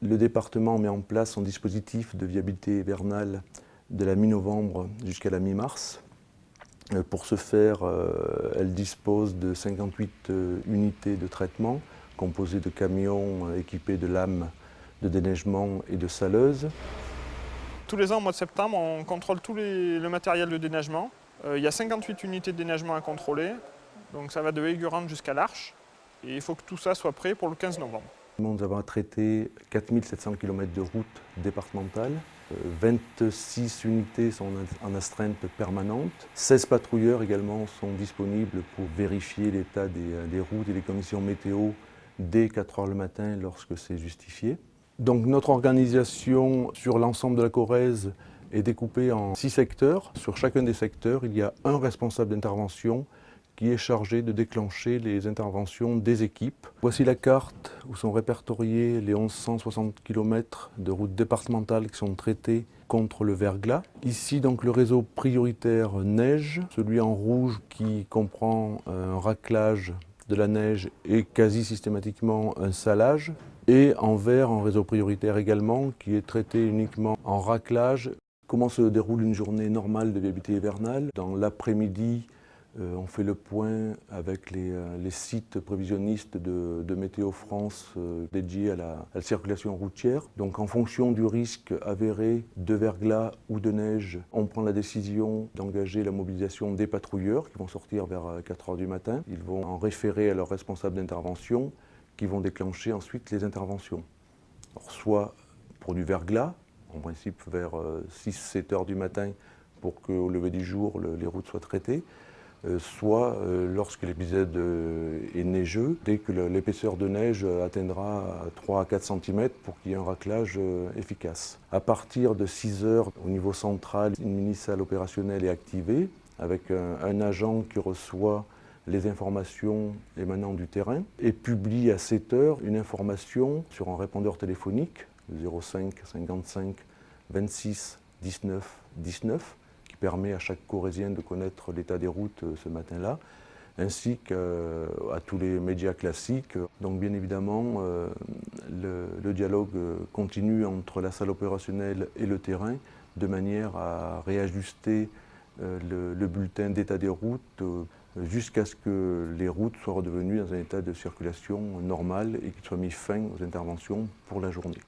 Le département met en place son dispositif de viabilité hivernale de la mi-novembre jusqu'à la mi-mars. Pour ce faire, elle dispose de 58 unités de traitement composées de camions équipés de lames de déneigement et de saleuses. Tous les ans, au mois de septembre, on contrôle le matériel de déneigement. Il y a 58 unités de déneigement à contrôler, donc ça va de Aigurande jusqu'à l'Arche. Et il faut que tout ça soit prêt pour le 15 novembre. Nous avons traité 4700 km de routes départementales. 26 unités sont en astreinte permanente. 16 patrouilleurs également sont disponibles pour vérifier l'état des routes et des conditions météo dès 4 h le matin lorsque c'est justifié. Donc notre organisation sur l'ensemble de la Corrèze est découpée en 6 secteurs. Sur chacun des secteurs, il y a un responsable d'intervention qui est chargé de déclencher les interventions des équipes. Voici la carte où sont répertoriés les 1160 km de routes départementales qui sont traitées contre le verglas. Ici donc le réseau prioritaire neige, celui en rouge qui comprend un raclage de la neige et quasi systématiquement un salage. Et en vert, un réseau prioritaire également qui est traité uniquement en raclage. Comment se déroule une journée normale de viabilité hivernale? Dans l'après-midi, on fait le point avec les sites prévisionnistes de Météo France dédiés à la circulation routière. Donc en fonction du risque avéré de verglas ou de neige, on prend la décision d'engager la mobilisation des patrouilleurs qui vont sortir vers 4 h du matin. Ils vont en référer à leurs responsables d'intervention qui vont déclencher ensuite les interventions. Alors, soit pour du verglas, en principe vers 6-7 h du matin pour qu'au lever du jour les routes soient traitées, soit lorsque l'épisode est neigeux, dès que l'épaisseur de neige atteindra 3 à 4 cm pour qu'il y ait un raclage efficace. À partir de 6 h, au niveau central, une mini-salle opérationnelle est activée avec un agent qui reçoit les informations émanant du terrain et publie à 7 h une information sur un répondeur téléphonique 05 55 26 19 19 qui permet à chaque Corrézien de connaître l'état des routes ce matin-là, ainsi qu'à tous les médias classiques. Donc bien évidemment, le dialogue continue entre la salle opérationnelle et le terrain, de manière à réajuster le bulletin d'état des routes jusqu'à ce que les routes soient redevenues dans un état de circulation normal et qu'il soit mis fin aux interventions pour la journée.